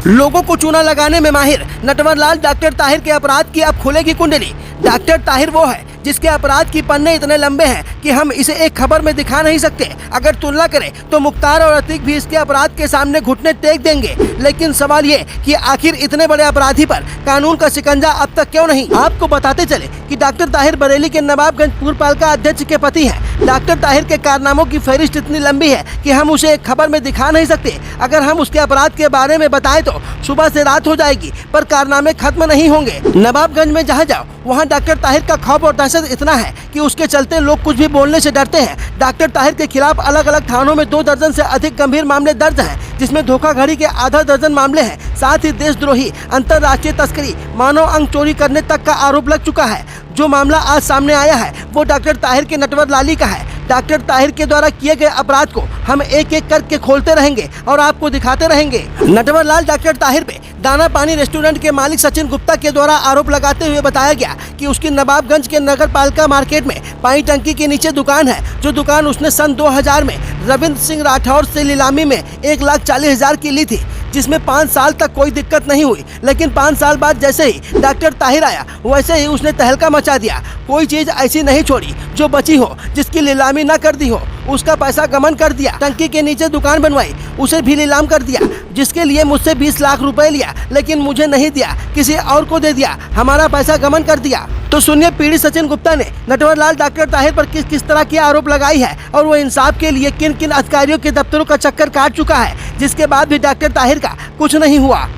लोगों को चूना लगाने में माहिर नटवरलाल डॉक्टर ताहिर के अपराध की अब खुलेगी कुंडली। डॉक्टर ताहिर वो है जिसके अपराध की पन्ने इतने लंबे हैं कि हम इसे एक खबर में दिखा नहीं सकते। अगर तुलना करें तो मुख्तार और अतीक भी इसके अपराध के सामने घुटने टेक देंगे। लेकिन सवाल ये कि आखिर इतने बड़े अपराधी पर कानून का शिकंजा अब तक क्यों नहीं। आपको बताते चले कि डॉक्टर ताहिर बरेली के नवाबगंज पूर्व पालिका अध्यक्ष के पति हैं। डॉक्टर ताहिर के कारनामों की फहरिस्त इतनी लंबी है कि हम उसे एक खबर में दिखा नहीं सकते। अगर हम उसके अपराध के बारे में बताएं तो सुबह से रात हो जाएगी, पर कारनामे खत्म नहीं होंगे। नवाबगंज में जहाँ जाओ वहाँ डॉक्टर ताहिर का खौफ और दहशत इतना है कि उसके चलते लोग कुछ भी बोलने से डरते हैं। डॉक्टर ताहिर के खिलाफ अलग अलग थानों में 2 दर्जन से अधिक गंभीर मामले दर्ज हैं, जिसमें धोखाधड़ी के आधा दर्जन मामले हैं। साथ ही देशद्रोही, अंतर्राष्ट्रीय तस्करी, मानव अंग चोरी करने तक का आरोप लग चुका है। जो मामला आज सामने आया है वो डॉक्टर ताहिर के नटवरलाली का है। डॉक्टर ताहिर के द्वारा किए गए अपराध को हम एक एक करके खोलते रहेंगे और आपको दिखाते रहेंगे। नटवरलाल डॉक्टर ताहिर पे दाना पानी रेस्टोरेंट के मालिक सचिन गुप्ता के द्वारा आरोप लगाते हुए बताया गया कि उसकी नवाबगंज के नगर पालिका मार्केट में पानी टंकी के नीचे दुकान है। जो दुकान उसने सन 2000 में रविंद्र सिंह राठौर से नीलामी में 1,40,000 की ली थी, जिसमें 5 साल तक कोई दिक्कत नहीं हुई। लेकिन 5 साल बाद जैसे ही डॉक्टर ताहिर आया वैसे ही उसने तहलका मचा दिया। कोई चीज ऐसी नहीं छोड़ी जो बची हो, जिसकी नीलामी न कर दी हो। उसका पैसा गमन कर दिया। टंकी के नीचे दुकान बनवाई, उसे भी नीलाम कर दिया, जिसके लिए मुझसे 20 लाख रुपए लिया, लेकिन मुझे नहीं दिया, किसी और को दे दिया। हमारा पैसा गमन कर दिया। तो सुनिए पीड़ित सचिन गुप्ता ने नटवरलाल डॉक्टर ताहिर पर किस किस तरह की आरोप लगाई है और वो इंसाफ के लिए किन किन अधिकारियों के दफ्तरों का चक्कर काट चुका है, जिसके बाद भी डॉक्टर ताहिर का कुछ नहीं हुआ।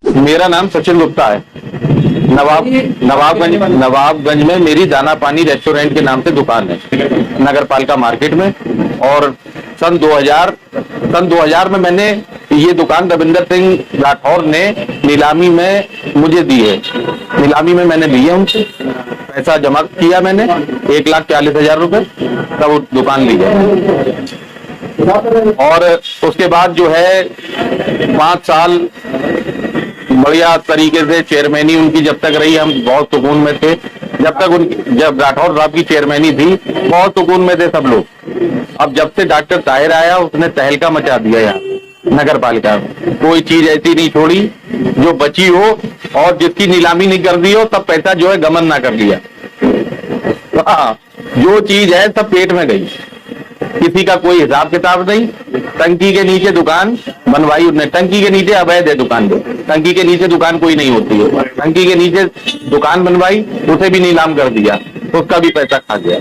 मेरा नाम सचिन गुप्ता है। नवाबगंज में मेरी दाना पानी रेस्टोरेंट के नाम से दुकान है, नगर पालिका मार्केट में। और सन 2000 में मैंने ये दुकान रविंद्र सिंह राठौर ने नीलामी में मुझे दी है। नीलामी में मैंने ली है उनसे, पैसा जमा किया मैंने 1,40,000 रुपए, तब दुकान ली है। और उसके बाद जो है 5 साल बढ़िया तरीके से चेयरमैनी उनकी जब तक रही, हम बहुत सुकून में थे। जब राठौर साहब की चेयरमैनी थी बहुत सुकून में थे सब लोग। अब जब से डॉक्टर ताहिर आया उसने तहलका मचा दिया यहाँ नगर पालिका में। कोई चीज ऐसी नहीं छोड़ी जो बची हो और जिसकी नीलामी नहीं कर दी हो, तब पैसा जो है गमन ना कर दिया। हाँ, जो चीज है सब पेट में गई, किसी का कोई हिसाब किताब नहीं। टंकी के नीचे दुकान बनवाई उसने, टंकी के नीचे अवैध है दुकान, टंकी के नीचे दुकान कोई नहीं होती है। टंकी के नीचे दुकान बनवाई, उसे भी नीलाम कर दिया, उसका भी पैसा खा गया।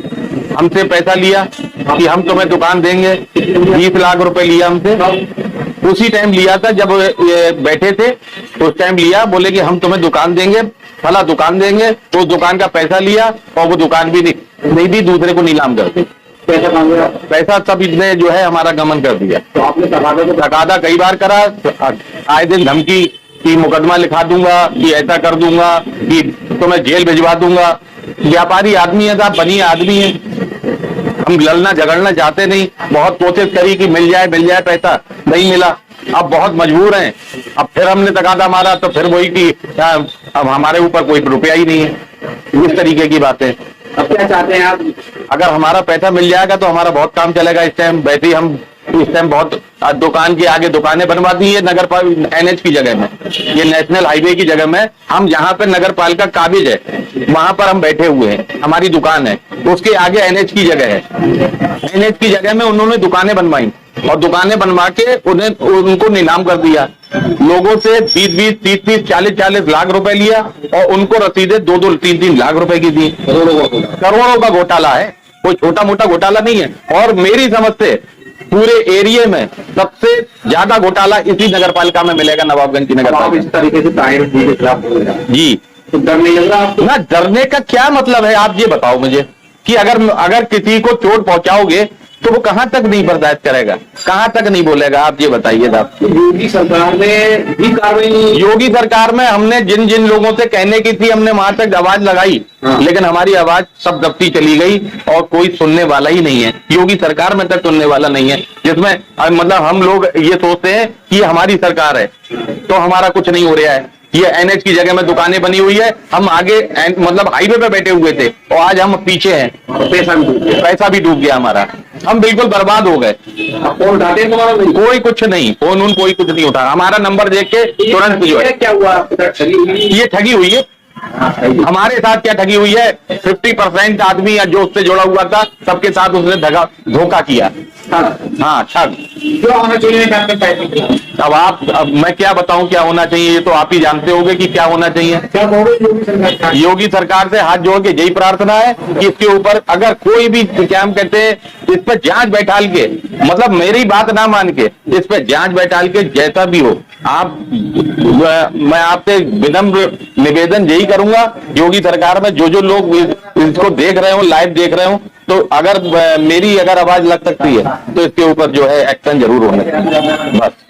हमसे पैसा लिया कि हम तुम्हें दुकान देंगे, 20 लाख रुपए लिया हमसे। उसी टाइम लिया था जब बैठे थे, उस टाइम लिया, बोले कि हम तुम्हें दुकान देंगे, फला दुकान देंगे। तो उस दुकान का पैसा लिया और वो दुकान भी नहीं दी, दूसरे को नीलाम कर दी। पैसा सब इसने जो है हमारा गमन कर दिया। तो आपने तकादा कई बार करा, आए दिन धमकी कि मुकदमा लिखा दूंगा, कि ऐसा कर दूंगा, कि तुम्हें जेल भिजवा दूंगा। व्यापारी आदमी है साहब, बनी आदमी है, हम लड़ना झगड़ना चाहते नहीं। बहुत कोशिश करी कि मिल जाए पैसा, नहीं मिला। अब बहुत मजबूर हैं। अब फिर हमने तकादा मारा तो फिर वही कि अब हमारे ऊपर कोई रुपया ही नहीं है। इस तरीके की बातें। अब क्या चाहते हैं आप? अगर हमारा पैसा मिल जाएगा तो हमारा बहुत काम चलेगा। इस टाइम वैसे ही हम इस टाइम बहुत दुकान के आगे दुकानें बनवा दी है नगर NH की जगह में, ये नेशनल हाईवे की जगह में। हम जहाँ पे नगर पालिका काबिज है वहां पर हम बैठे हुए हैं, हमारी दुकान है, उसके आगे NH की जगह है। NH की जगह में उन्होंने दुकानें बनवाई और दुकानें बनवा के उनको नीलाम कर दिया। लोगों से 20-20, 30-30, 40-40 लाख रुपए लिया और उनको रसीदें 2-2, 3-3 लाख रुपए की दी। करोड़ों का घोटाला है, कोई छोटा मोटा घोटाला नहीं है। और मेरी समझ से पूरे एरिया में सबसे ज्यादा घोटाला इसी नगर पालिका में मिलेगा, नवाबगंज की नगर पालिका। इस तरीके से ताहिर जी के खिलाफ बोल रहे हैं जी, तो डर नहीं लग रहा आपको? ना, डरने का क्या मतलब है आप ये बताओ मुझे कि अगर किसी को चोट पहुंचाओगे तो वो कहां तक नहीं बर्दाश्त करेगा, कहां तक नहीं बोलेगा, आप ये बताइए साहब। योगी सरकार ने भी कार्रवाई नहीं? योगी सरकार में हमने जिन जिन लोगों से कहने की थी हमने वहां तक आवाज लगाई, लेकिन हमारी आवाज सब दबती चली गई और कोई सुनने वाला ही नहीं है। योगी सरकार में तक सुनने वाला नहीं है, जिसमें मतलब हम लोग ये सोचते हैं कि हमारी सरकार है तो हमारा कुछ नहीं हो रहा है। ये NH की जगह में दुकानें बनी हुई है, हम आगे मतलब हाईवे पे बैठे हुए थे और आज हम पीछे हैं। पैसा भी डूब गया हमारा। हम बिल्कुल बर्बाद हो गए। अब फोन उठाते हैं तुम्हारा नहीं? कोई कुछ नहीं, फोन उन कोई कुछ नहीं उठा, हमारा नंबर देख के तुरंत जो है, क्या हुआ आपके साथ ठगी हुई? ये ठगी हुई है। हमारे साथ क्या ठगी हुई है, 50% आदमी या जो उससे जुड़ा हुआ था सबके साथ उसने धोखा किया। हाँ, ठग। क्या होना चाहिए डॉक्टर साहब? अब मैं क्या बताऊं क्या होना चाहिए, ये तो आप ही जानते होंगे कि क्या होना चाहिए। क्या कहोगे योगी सरकार? योगी सरकार से हाथ जोड़ के यही प्रार्थना है कि इसके ऊपर अगर कोई भी, क्या हम कहते हैं, इस पर जांच बैठाल के, मतलब मेरी बात ना मान के इस पर जांच बैठाल के, जैसा भी हो आप, मैं आपसे विनम्र निवेदन यही करूंगा, योगी सरकार में जो लोग इसको देख रहे हो, लाइव देख रहे हो, तो अगर मेरी आवाज लग सकती है तो इसके ऊपर जो है एक्शन जरूर होना चाहिए, बस।